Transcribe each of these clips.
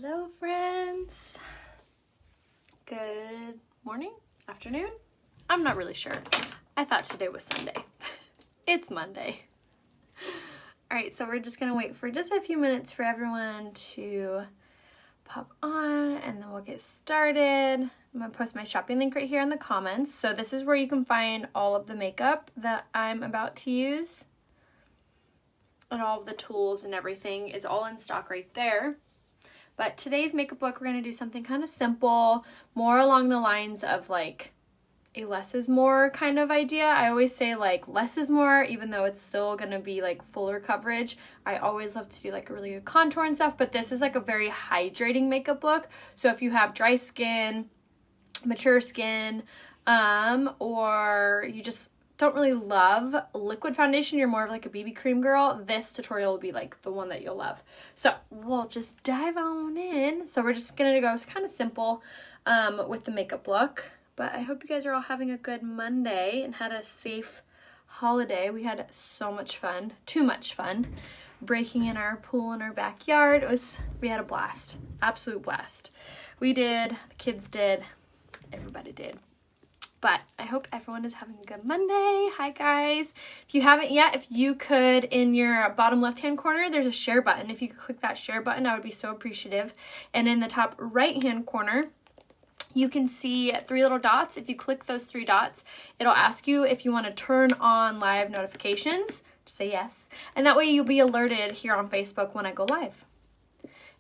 Hello friends. Good morning, afternoon? I'm not really sure. I thought today was Sunday. It's Monday. Alright, so we're just gonna wait for just a few minutes for everyone to pop on and then we'll get started. I'm gonna post my shopping link right here in the comments. So this is where you can find all of the makeup that I'm about to use. And all of the tools and everything is all in stock right there. But today's makeup look, we're going to do something kind of simple, more along the lines of like a less is more kind of idea. I always say like less is more, even though it's still going to be like fuller coverage. I always love to do like a really good contour and stuff, but this is like a very hydrating makeup look. So if you have dry skin, mature skin, or you just don't really love liquid foundation, you're more of like a BB cream girl, this tutorial will be like the one that you'll love. So we'll just dive on in. So we're just gonna go kind of simple with the makeup look, but I hope you guys are all having a good Monday and had a safe holiday. We had so much fun, too much fun, breaking in our pool in our backyard. We had a blast, absolute blast. We did, the kids did, everybody did. But I hope everyone is having a good Monday. Hi guys. If you haven't yet, if you could, in your bottom left-hand corner, there's a share button. If you could click that share button, I would be so appreciative. And in the top right-hand corner, you can see 3 little dots. If you click those 3 dots, it'll ask you if you want to turn on live notifications. Just say yes. And that way you'll be alerted here on Facebook when I go live.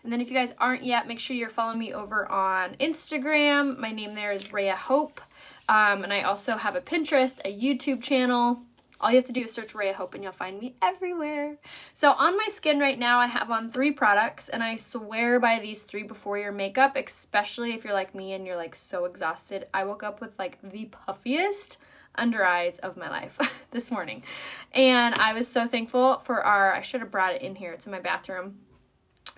And then if you guys aren't yet, make sure you're following me over on Instagram. My name there is rayahope. And I also have a Pinterest, a YouTube channel. All you have to do is search rayahope and you'll find me everywhere. So on my skin right now, I have on 3 products, and I swear by these 3 before your makeup, especially if you're like me and you're like so exhausted. I woke up with like the puffiest under eyes of my life this morning. And I was so thankful for I should have brought it in here. It's in my bathroom.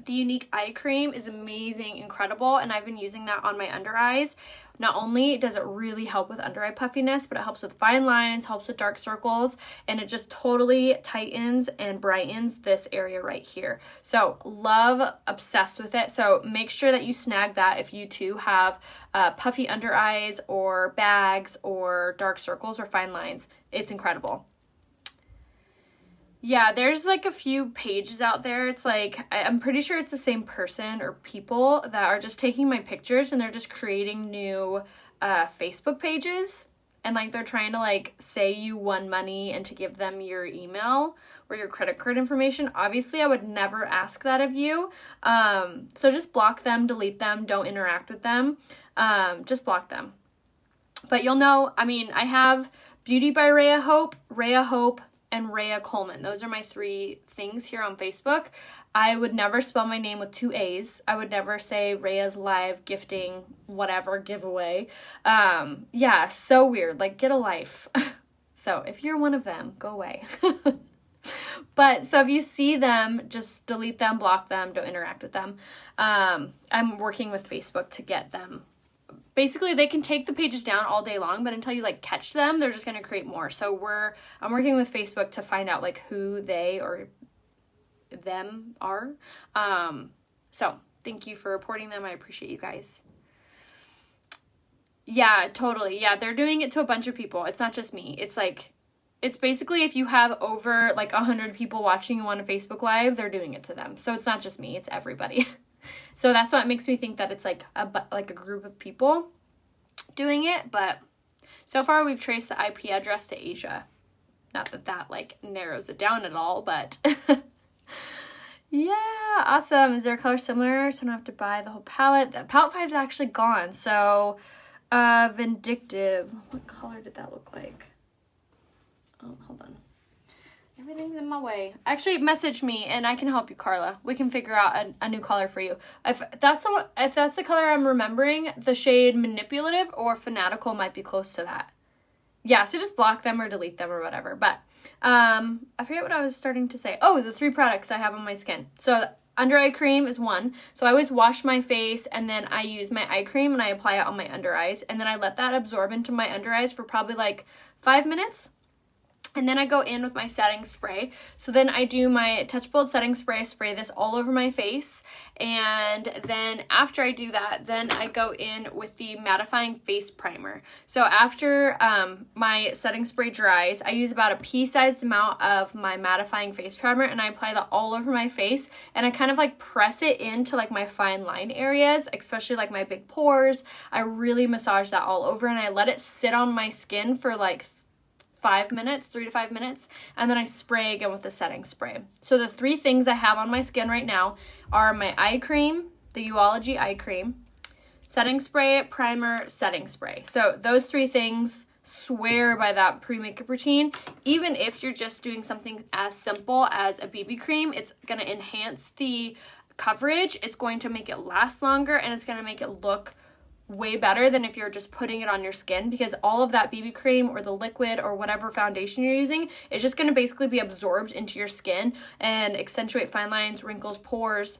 The Unique Eye Cream is amazing, incredible, and I've been using that on my under eyes. Not only does it really help with under eye puffiness, but it helps with fine lines, helps with dark circles, and it just totally tightens and brightens this area right here. So love, obsessed with it. So make sure that you snag that if you too have puffy under eyes or bags or dark circles or fine lines. It's incredible. Yeah, there's like a few pages out there. It's like, I'm pretty sure it's the same person or people that are just taking my pictures and they're just creating new Facebook pages. And like they're trying to like say you won money and to give them your email or your credit card information. Obviously, I would never ask that of you. So just block them, delete them, don't interact with them. Just block them. But you'll know, I mean, I have Beauty by Rayahope, and Raya Coleman. Those are my 3 things here on Facebook. I would never spell my name with 2 A's. I would never say Raya's live gifting whatever giveaway. Yeah, so weird. Like, get a life. So if you're one of them, go away. But so if you see them, just delete them, block them, don't interact with them. I'm working with Facebook to get them. Basically, they can take the pages down all day long, but until you like catch them, they're just going to create more. So I'm working with Facebook to find out like who they or them are. So thank you for reporting them. I appreciate you guys. Yeah, totally. Yeah, they're doing it to a bunch of people. It's not just me. It's basically if you have over like 100 people watching you on a Facebook Live, they're doing it to them. So it's not just me, it's everybody. So that's what makes me think that it's like a group of people doing it. But so far we've traced the IP address to Asia. Not that that like narrows it down at all, but yeah, awesome. Is there a color similar so I don't have to buy the whole palette? The palette 5 is actually gone. So Vindictive. What color did that look like? Oh, hold on. Everything's in my way. Actually, message me and I can help you, Carla. We can figure out a new color for you. If that's the color I'm remembering, the shade Manipulative or Fanatical might be close to that. Yeah, so just block them or delete them or whatever. But I forget what I was starting to say. Oh, the 3 products I have on my skin. So under eye cream is 1. So I always wash my face and then I use my eye cream and I apply it on my under eyes. And then I let that absorb into my under eyes for probably like 5 minutes. And then I go in with my setting spray. So then I do my Touch Bold setting spray. I spray this all over my face. And then after I do that, then I go in with the Mattifying Face Primer. So after my setting spray dries, I use about a pea-sized amount of my Mattifying Face Primer, and I apply that all over my face. And I kind of like press it into like my fine line areas, especially like my big pores. I really massage that all over, and I let it sit on my skin for like 5 minutes, 3 to 5 minutes, and then I spray again with the setting spray. So the 3 things I have on my skin right now are my eye cream, the Uology eye cream, setting spray, primer, setting spray. So those 3 things, swear by that pre-makeup routine. Even if you're just doing something as simple as a BB cream, it's going to enhance the coverage, it's going to make it last longer, and it's going to make it look way better than if you're just putting it on your skin, because all of that BB cream or the liquid or whatever foundation you're using is just going to basically be absorbed into your skin and accentuate fine lines, wrinkles, pores.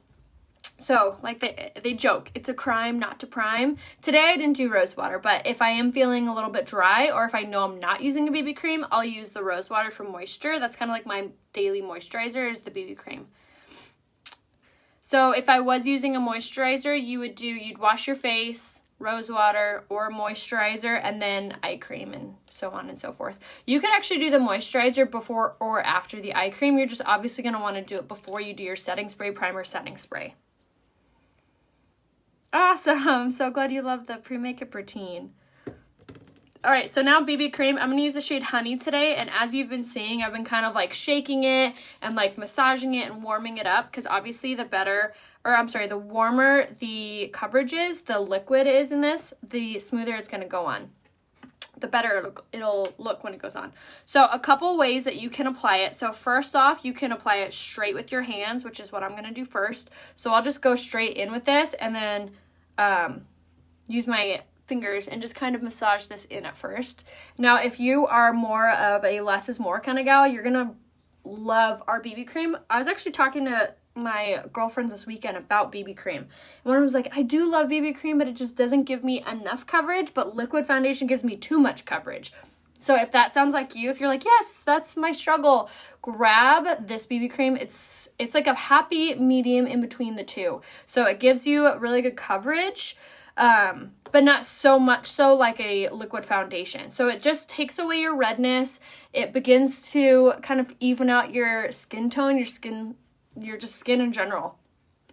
So like they joke, it's a crime not to prime. Today I didn't do rose water, but if I am feeling a little bit dry, or if I know I'm not using a BB cream, I'll use the rose water for moisture. That's kind of like my daily moisturizer is the BB cream. So if I was using a moisturizer, you'd wash your face, rose water or moisturizer, and then eye cream, and so on and so forth. You could actually do the moisturizer before or after the eye cream. You're just obviously going to want to do it before you do your setting spray, primer, setting spray. Awesome. So glad you love the pre-makeup routine. All right, so now BB cream. I'm going to use the shade Honey today, and as you've been seeing, I've been kind of like shaking it and like massaging it and warming it up, because obviously the warmer the coverage is, the liquid is in this, the smoother it's going to go on. The better it'll look when it goes on. So a couple ways that you can apply it. So first off, you can apply it straight with your hands, which is what I'm going to do first. So I'll just go straight in with this, and then use my fingers and just kind of massage this in at first. Now, if you are more of a less is more kind of gal, you're going to love our BB cream. I was actually talking to my girlfriends this weekend about BB cream. And one of them was like, I do love BB cream, but it just doesn't give me enough coverage, but liquid foundation gives me too much coverage. So if that sounds like you, if you're like, yes, that's my struggle, grab this BB cream. It's like a happy medium in between the two. So it gives you really good coverage, but not so much so like a liquid foundation. So it just takes away your redness. It begins to kind of even out your skin tone, your skin in general.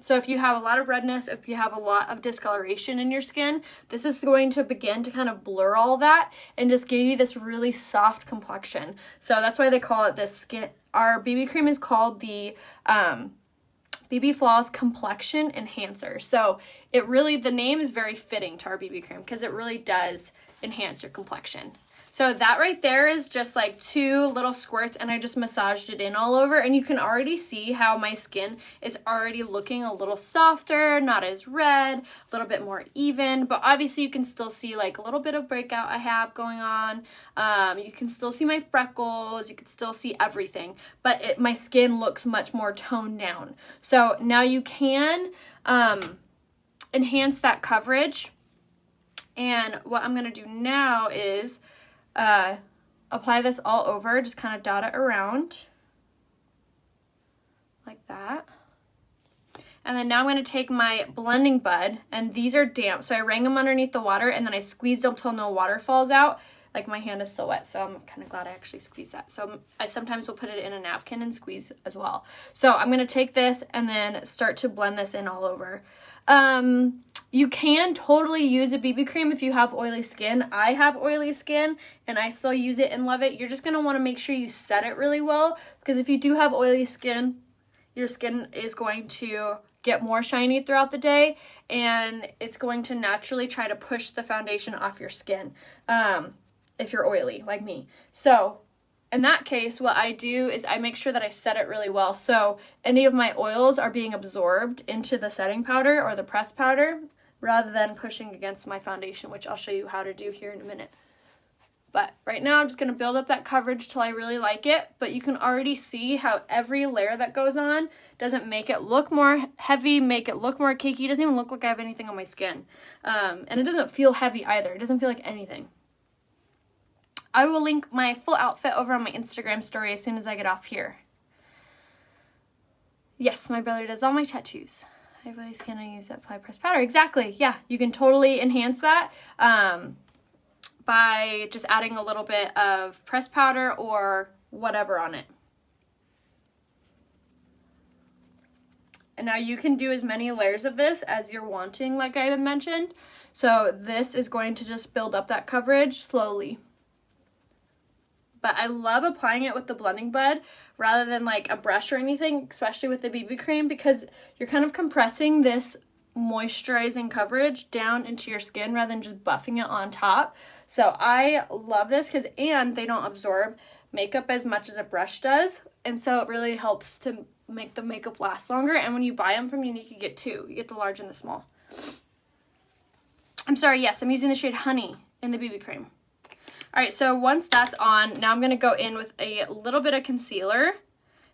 So if you have a lot of redness, if you have a lot of discoloration in your skin, this is going to begin to kind of blur all that and just give you this really soft complexion. So that's why they call it this skin. Our BB cream is called the BB Flawless Complexion Enhancer. So the name is very fitting to our BB cream because it really does enhance your complexion. So that right there is just like 2 little squirts, and I just massaged it in all over, and you can already see how my skin is already looking a little softer, not as red, a little bit more even, but obviously you can still see like a little bit of breakout I have going on. You can still see my freckles, you can still see everything, but my skin looks much more toned down. So now you can enhance that coverage, and what I'm going to do now is apply this all over, just kind of dot it around like that. And then now I'm going to take my blending bud, and these are damp, so I wrang them underneath the water, and then I squeezed them till no water falls out. Like, my hand is still wet, so I'm kind of glad I actually squeezed that. So I sometimes will put it in a napkin and squeeze as well. So I'm going to take this and then start to blend this in all over. You can totally use a BB cream if you have oily skin. I have oily skin, and I still use it and love it. You're just going to want to make sure you set it really well, because if you do have oily skin, your skin is going to get more shiny throughout the day, and it's going to naturally try to push the foundation off your skin if you're oily like me. So in that case, what I do is I make sure that I set it really well, so any of my oils are being absorbed into the setting powder or the pressed powder rather than pushing against my foundation, which I'll show you how to do here in a minute. But right now I'm just going to build up that coverage till I really like it, but you can already see how every layer that goes on doesn't make it look more heavy, make it look more cakey. It doesn't even look like I have anything on my skin. And it doesn't feel heavy either. It doesn't feel like anything. I will link my full outfit over on my Instagram story as soon as I get off here. Yes, my brother does all my tattoos. I have oily skin, I use apply pressed powder. Exactly, yeah, you can totally enhance that by just adding a little bit of pressed powder or whatever on it. And now you can do as many layers of this as you're wanting, like I had mentioned. So this is going to just build up that coverage slowly. But I love applying it with the blending bud rather than like a brush or anything, especially with the BB cream, because you're kind of compressing this moisturizing coverage down into your skin rather than just buffing it on top. So I love this and they don't absorb makeup as much as a brush does. And so it really helps to make the makeup last longer. And when you buy them from Unique, you get two. You get the large and the small. I'm sorry, yes, I'm using the shade Honey in the BB cream. All right, so once that's on, now I'm going to go in with a little bit of concealer.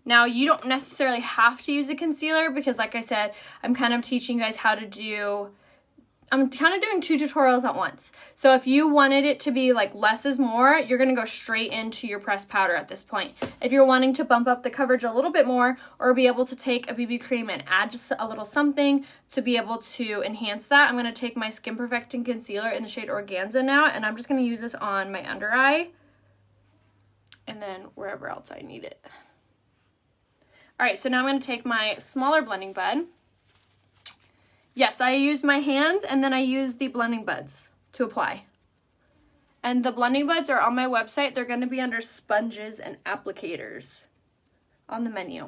Now, you don't necessarily have to use a concealer because, like I said, I'm kind of teaching you guys how to do... I'm kind of doing two tutorials at once. So if you wanted it to be like less is more, you're going to go straight into your pressed powder at this point. If you're wanting to bump up the coverage a little bit more or be able to take a BB cream and add just a little something to be able to enhance that, I'm going to take my Skin Perfecting Concealer in the shade Organza now, and I'm just going to use this on my under eye and then wherever else I need it. All right, so now I'm going to take my smaller blending bud. Yes, I use my hands and then I use the blending buds to apply. And the blending buds are on my website. They're going to be under sponges and applicators on the menu.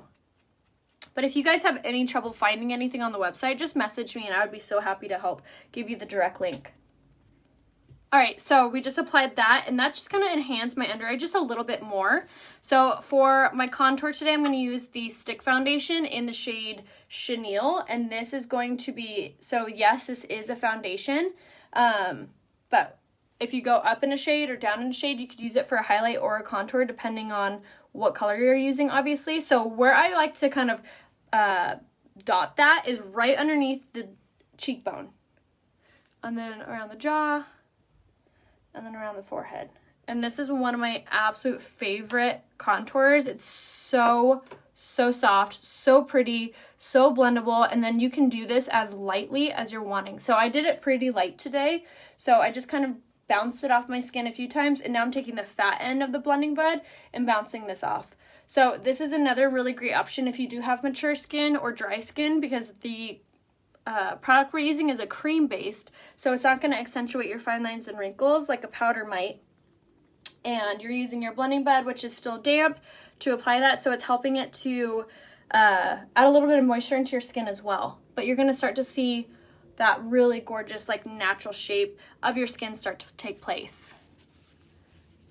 But if you guys have any trouble finding anything on the website, just message me and I would be so happy to help give you the direct link. All right, so we just applied that, and that's just going to enhance my under eye just a little bit more. So for my contour today, I'm going to use the stick foundation in the shade Chenille, and this is going to be, so yes, this is a foundation, but if you go up in a shade or down in a shade, you could use it for a highlight or a contour depending on what color you're using, obviously. So where I like to kind of dot that is right underneath the cheekbone, and then around the jaw, and then around the forehead. And this is one of my absolute favorite contours. It's so soft, so pretty, so blendable, and then you can do this as lightly as you're wanting. So I did it pretty light today, so I just kind of bounced it off my skin a few times, and now I'm taking the fat end of the blending bud and bouncing this off. So this is another really great option if you do have mature skin or dry skin, because the product we're using is a cream based, so it's not going to accentuate your fine lines and wrinkles like a powder might. And you're using your blending bud, which is still damp, to apply that, so it's helping it to add a little bit of moisture into your skin as well. But you're going to start to see that really gorgeous, like, natural shape of your skin start to take place.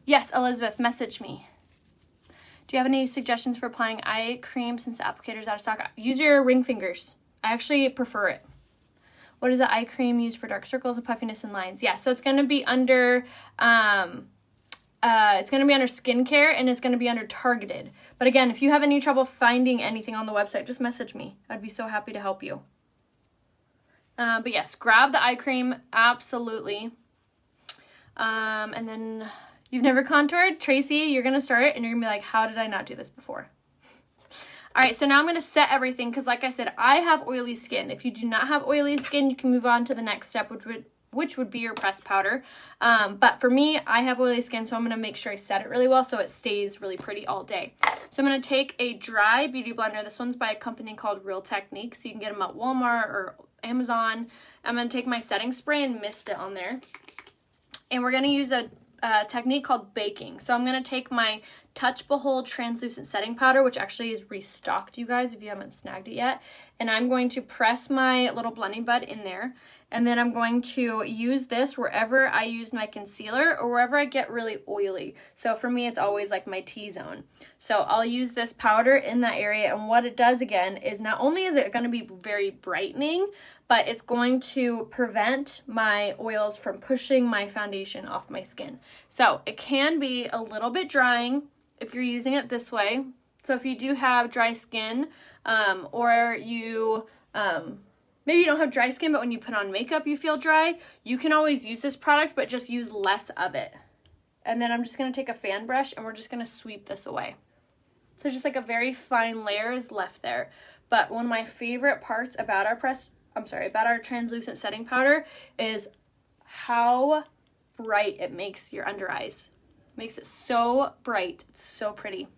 Yes, Elizabeth, message me. Do you have any suggestions for applying eye cream since the applicator's out of stock? Use your ring fingers. I actually prefer it. What is the eye cream used for dark circles and puffiness and lines? Yeah, so it's going to be under skincare, and it's going to be under targeted. But again, if you have any trouble finding anything on the website, just message me. I'd be so happy to help you. But yes, grab the eye cream, absolutely. And then you've never contoured? Tracy, you're going to start it, and you're going to be like, how did I not do this before? All right, so now I'm going to set everything because, like I said, I have oily skin. If you do not have oily skin, you can move on to the next step, which would be your pressed powder. But for me, I have oily skin, so I'm going to make sure I set it really well so it stays really pretty all day. So I'm going to take a dry beauty blender. This one's by a company called Real Techniques. You can get them at Walmart or Amazon. I'm going to take my setting spray and mist it on there. And we're going to use a technique called baking. So I'm going to take my Touch Behold translucent setting powder, which actually is restocked, you guys, if you haven't snagged it yet, and I'm going to press my little blending bud in there, and then I'm going to use this wherever I use my concealer or wherever I get really oily. So for me, it's always like my T-zone. So I'll use this powder in that area, and what it does again is not only is it going to be very brightening, but it's going to prevent my oils from pushing my foundation off my skin. So it can be a little bit drying if you're using it this way. So if you do have dry skin, or you maybe you don't have dry skin, but when you put on makeup you feel dry, you can always use this product, but just use less of it. And then I'm just going to take a fan brush and we're just going to sweep this away. So just like a very fine layer is left there. But one of my favorite parts about our translucent setting powder is how bright it makes your under eyes. It makes it so bright. It's so pretty.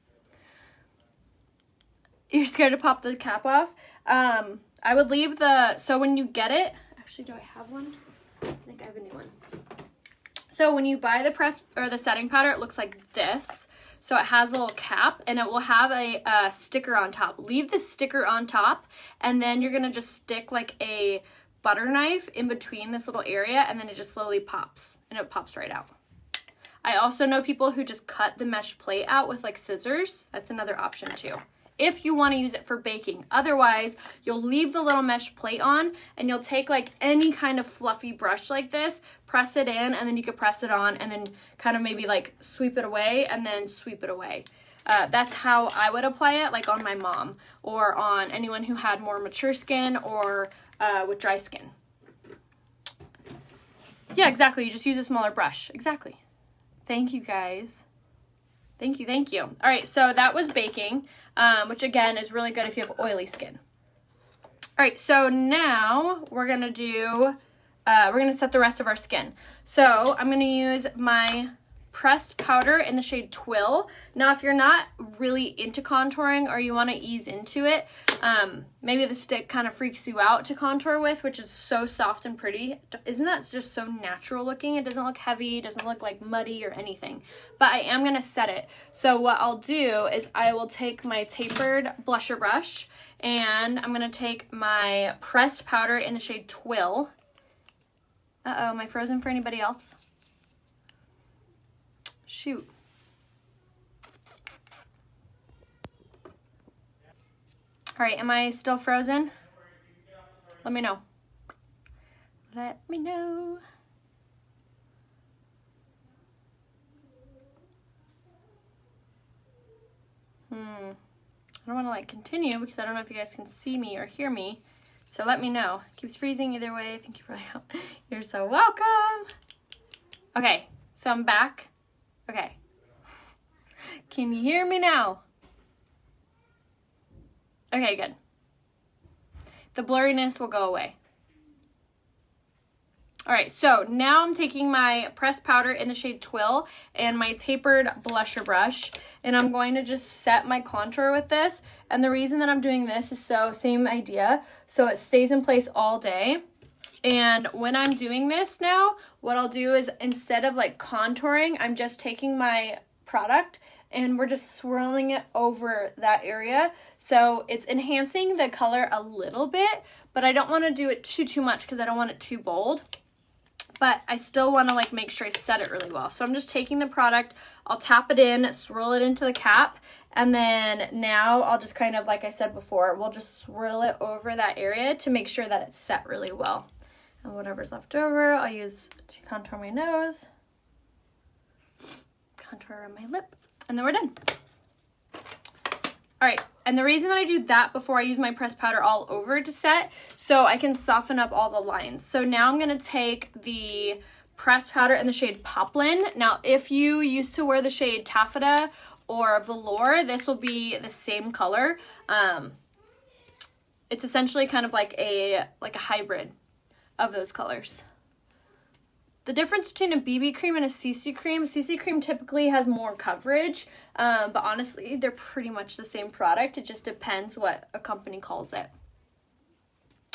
You're scared to pop the cap off? I would leave so when you get it, actually, do I have one? I think I have a new one. So when you buy the setting powder, it looks like this. So it has a little cap and it will have a sticker on top. Leave the sticker on top and then you're gonna just stick like a butter knife in between this little area and then it just slowly pops and it pops right out. I also know people who just cut the mesh plate out with like scissors. That's another option too, if you want to use it for baking. Otherwise, you'll leave the little mesh plate on and you'll take like any kind of fluffy brush like this, press it in, and then you could press it on and then kind of maybe like sweep it away and then sweep it away. That's how I would apply it, like on my mom or on anyone who had more mature skin or with dry skin. Yeah, exactly. You just use a smaller brush. Exactly. Thank you, guys. Thank you, thank you. All right, so that was baking, which again is really good if you have oily skin. All right, so now we're gonna set the rest of our skin. So I'm gonna use my pressed powder in the shade Twill. Now, if you're not really into contouring or you wanna ease into it, maybe the stick kind of freaks you out to contour with, which is so soft and pretty. Isn't that just so natural looking? It doesn't look heavy, it doesn't look like muddy or anything. But I am gonna set it. So what I'll do is I will take my tapered blusher brush and I'm gonna take my pressed powder in the shade Twill. Uh-oh, am I frozen for anybody else? Shoot. All right, am I still frozen? Let me know. Let me know. I don't want to like continue because I don't know if you guys can see me or hear me. So let me know. It keeps freezing either way. Thank you for help. You're so welcome. Okay, so I'm back. Okay. Can you hear me now? Okay, good. The blurriness will go away. All right, so now I'm taking my pressed powder in the shade Twill and my tapered blusher brush, and I'm going to just set my contour with this. And the reason that I'm doing this is same idea, so it stays in place all day. And when I'm doing this now, what I'll do is instead of like contouring, I'm just taking my product and we're just swirling it over that area. So it's enhancing the color a little bit, but I don't want to do it too much because I don't want it too bold. But I still want to like make sure I set it really well. So I'm just taking the product, I'll tap it in, swirl it into the cap, and then now I'll just kind of, like I said before, we'll just swirl it over that area to make sure that it's set really well. And whatever's left over, I'll use to contour my nose, contour my lip, and then we're done. All right, and the reason that I do that before I use my pressed powder all over to set, so I can soften up all the lines. So now I'm gonna take the pressed powder in the shade Poplin. Now, if you used to wear the shade Taffeta or Velour, this will be the same color. It's essentially kind of like a hybrid of those colors. The difference between a BB cream and a CC cream typically has more coverage, but honestly, they're pretty much the same product. It just depends what a company calls it.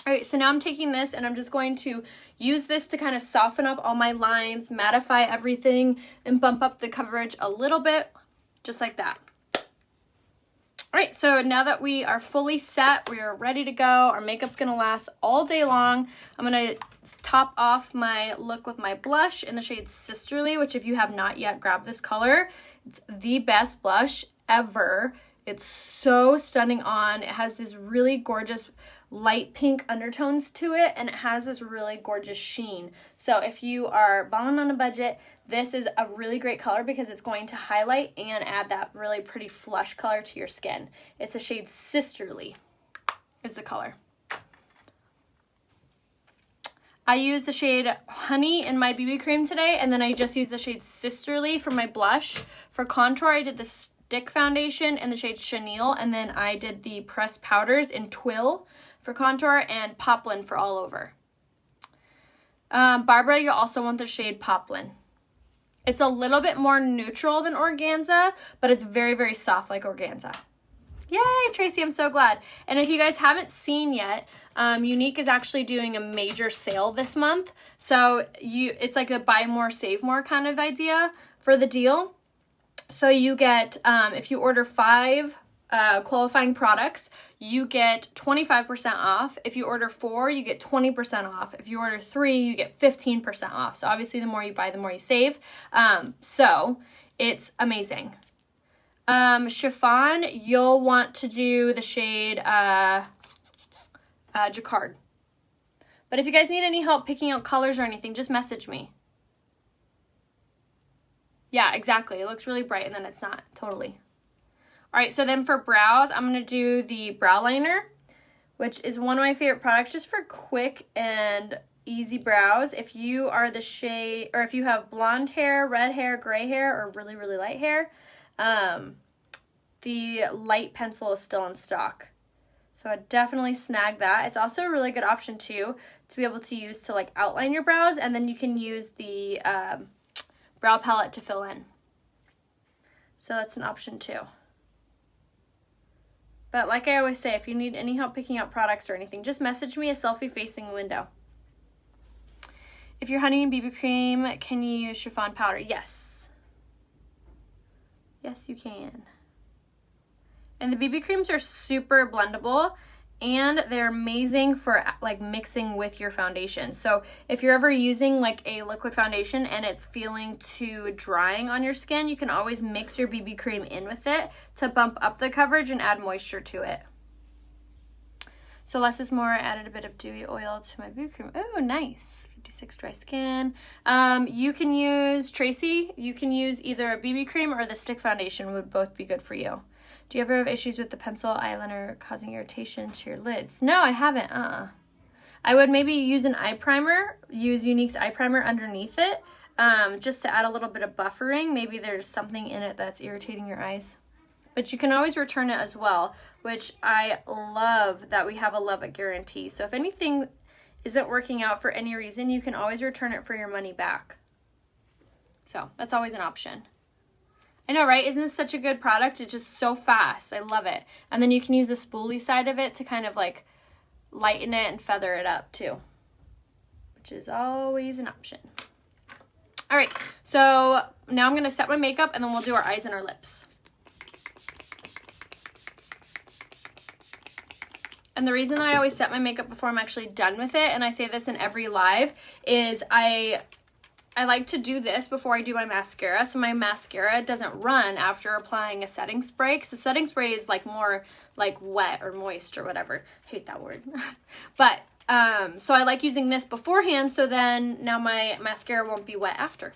All right, so now I'm taking this and I'm just going to use this to kind of soften up all my lines, mattify everything, and bump up the coverage a little bit, just like that. All right, so now that we are fully set, we are ready to go. Our makeup's gonna last all day long. I'm gonna top off my look with my blush in the shade Sisterly, which if you have not yet grabbed this color, it's the best blush ever. It's so stunning on. It has this really gorgeous light pink undertones to it, and it has this really gorgeous sheen. So if you are balling on a budget, this is a really great color because it's going to highlight and add that really pretty flush color to your skin. It's a shade Sisterly is the color. I used the shade Honey in my BB cream today, and then I just used the shade Sisterly for my blush. For contour, I did the stick foundation in the shade Chenille, and then I did the pressed powders in Twill for contour and Poplin for all over. Barbara, you'll also want the shade Poplin. It's a little bit more neutral than organza, but it's very, very soft like organza. Yay, Tracy, I'm so glad. And if you guys haven't seen yet, Younique is actually doing a major sale this month. So it's like a buy more, save more kind of idea for the deal. So you get, if you order 5 qualifying products, you get 25% off. If you order 4, you get 20% off. If you order 3, you get 15% off. So obviously the more you buy, the more you save. So it's amazing. Chiffon, you'll want to do the shade Jacquard. But if you guys need any help picking out colors or anything, just message me. Yeah, exactly. It looks really bright and then it's not. Totally. All right, so then for brows, I'm going to do the brow liner, which is one of my favorite products just for quick and easy brows. If you are the shade, or if you have blonde hair, red hair, gray hair, or really, really light hair, the light pencil is still in stock. So I definitely snag that. It's also a really good option too to be able to use to like outline your brows, and then you can use the brow palette to fill in. So that's an option too. But like I always say, if you need any help picking out products or anything, just message me a selfie facing window. If you're honey and BB cream, can you use chiffon powder? Yes. Yes, you can. And the BB creams are super blendable, and they're amazing for like mixing with your foundation. So if you're ever using like a liquid foundation and it's feeling too drying on your skin, you can always mix your BB cream in with it to bump up the coverage and add moisture to it. So less is more. I added a bit of dewy oil to my BB cream. Oh, nice. 56 dry skin. You can use, Tracy, you can use either a BB cream or the stick foundation would both be good for you. Do you ever have issues with the pencil eyeliner causing irritation to your lids? No, I haven't. I would maybe use an eye primer, use Younique's eye primer underneath it, just to add a little bit of buffering. Maybe there's something in it that's irritating your eyes. But you can always return it as well, which I love that we have a love it guarantee. So if anything isn't working out for any reason, you can always return it for your money back. So that's always an option. I know, right? Isn't this such a good product? It's just so fast. I love it. And then you can use the spoolie side of it to kind of like lighten it and feather it up too, which is always an option. All right, so now I'm going to set my makeup and then we'll do our eyes and our lips. And the reason that I always set my makeup before I'm actually done with it, and I say this in every live, is I like to do this before I do my mascara, so my mascara doesn't run after applying a setting spray, because the setting spray is like more like wet or moist or whatever. I hate that word. But, so I like using this beforehand, so then now my mascara won't be wet after.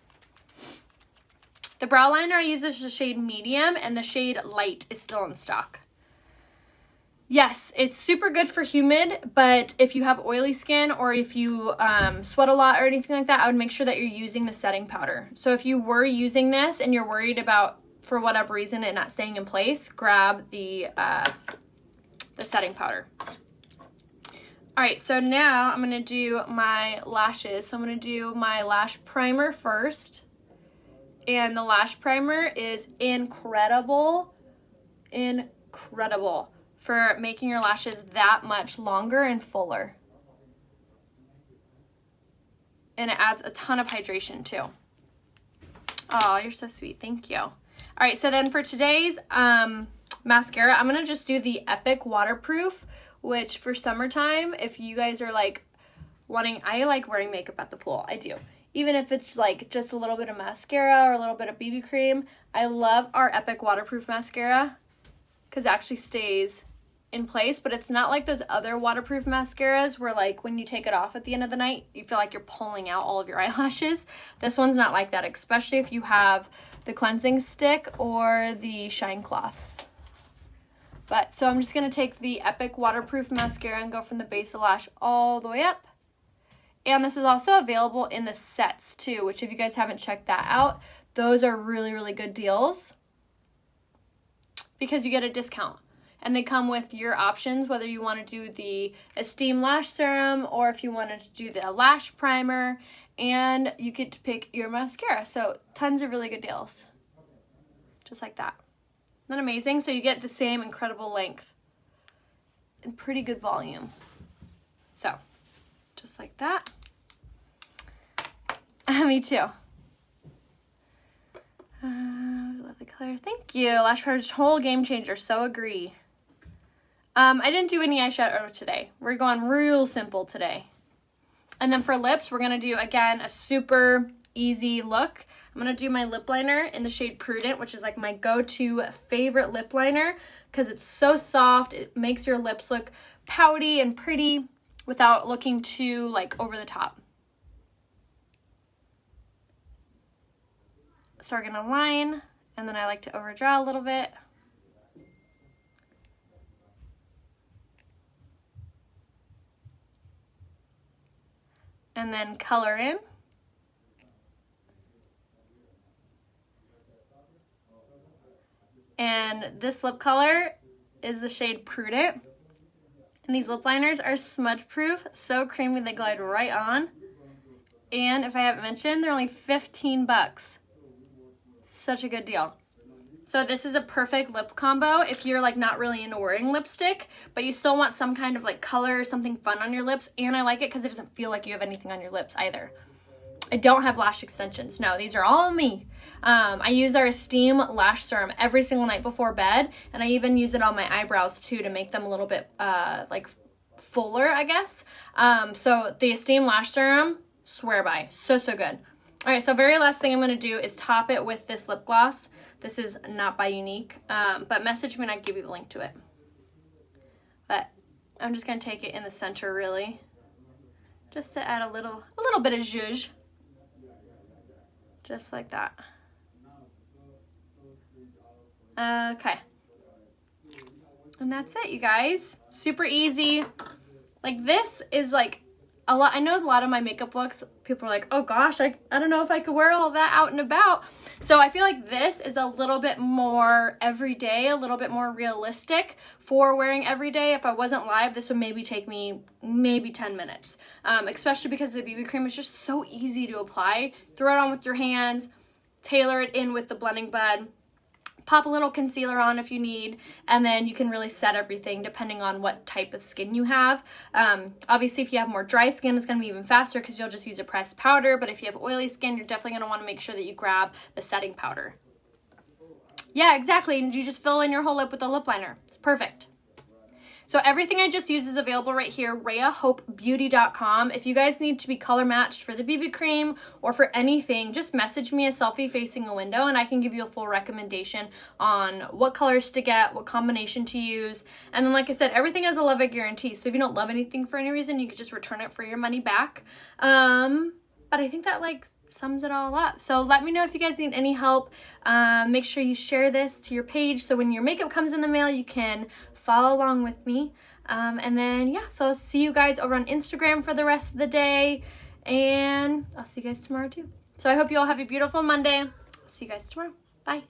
The brow liner I use is the shade Medium, and the shade Light is still in stock. Yes, it's super good for humid, but if you have oily skin or if you sweat a lot or anything like that, I would make sure that you're using the setting powder. So if you were using this and you're worried about, for whatever reason, it not staying in place, grab the setting powder. All right, so now I'm gonna do my lashes. So I'm gonna do my lash primer first. And the lash primer is incredible for making your lashes that much longer and fuller. And it adds a ton of hydration too. Oh, you're so sweet. Thank you. All right, so then for today's mascara, I'm going to just do the Epic Waterproof, which for summertime, if you guys are like wanting, I like wearing makeup at the pool. I do. Even if it's like just a little bit of mascara or a little bit of BB cream, I love our Epic Waterproof mascara because it actually stays in place, but it's not like those other waterproof mascaras where like when you take it off at the end of the night, you feel like you're pulling out all of your eyelashes. This one's not like that, especially if you have the cleansing stick or the shine cloths. But so I'm just going to take the Epic Waterproof mascara and go from the base of the lash all the way up. And this is also available in the sets too, which if you guys haven't checked that out, those are really, really good deals because you get a discount. And they come with your options, whether you want to do the Esteem Lash Serum or if you wanted to do the Lash Primer, and you get to pick your mascara. So tons of really good deals. Just like that. Isn't that amazing? So you get the same incredible length and pretty good volume. So, just like that. Me too. Love the color. Thank you. Lash Primer's whole game changer. So agree. I didn't do any eyeshadow today. We're going real simple today. And then for lips, we're going to do, again, a super easy look. I'm going to do my lip liner in the shade Prudent, which is like my go-to favorite lip liner because it's so soft. It makes your lips look pouty and pretty without looking too like over the top. So we're going to line, and then I like to overdraw a little bit. And then color in. And this lip color is the shade Prudent. And these lip liners are smudge proof, so creamy they glide right on. And if I haven't mentioned, they're only 15 bucks. Such a good deal. So this is a perfect lip combo if you're like not really into wearing lipstick, but you still want some kind of like color, something fun on your lips. And I like it because it doesn't feel like you have anything on your lips either. I don't have lash extensions. No, these are all me. I use our Esteem Lash Serum every single night before bed, and I even use it on my eyebrows too to make them a little bit like fuller, I guess. So the Esteem Lash Serum, swear by. So, so good. All right, so very last thing I'm going to do is top it with this lip gloss. This is not by Unique, but message me and I'll give you the link to it. But I'm just going to take it in the center really, just to add a little bit of zhuzh. Just like that. Okay. And that's it, you guys. Super easy. Like this is like a lot. I know a lot of my makeup looks, people are like, oh gosh, I don't know if I could wear all that out and about. So I feel like this is a little bit more everyday, a little bit more realistic for wearing every day. If I wasn't live, this would maybe take me maybe 10 minutes, especially because the BB cream is just so easy to apply. Throw it on with your hands, tailor it in with the blending bud, pop a little concealer on if you need, and then you can really set everything depending on what type of skin you have. Obviously, if you have more dry skin, it's going to be even faster because you'll just use a pressed powder, but if you have oily skin, you're definitely going to want to make sure that you grab the setting powder. Yeah, exactly, and you just fill in your whole lip with the lip liner. It's perfect. So everything I just used is available right here, rayahopebeauty.com. If you guys need to be color matched for the BB cream or for anything, just message me a selfie facing a window and I can give you a full recommendation on what colors to get, what combination to use. And then like I said, everything has a love it guarantee. So if you don't love anything for any reason, you could just return it for your money back. But I think that like sums it all up. So let me know if you guys need any help. Make sure you share this to your page so when your makeup comes in the mail, you can follow along with me. And then, yeah, so I'll see you guys over on Instagram for the rest of the day. And I'll see you guys tomorrow too. So I hope you all have a beautiful Monday. See you guys tomorrow. Bye.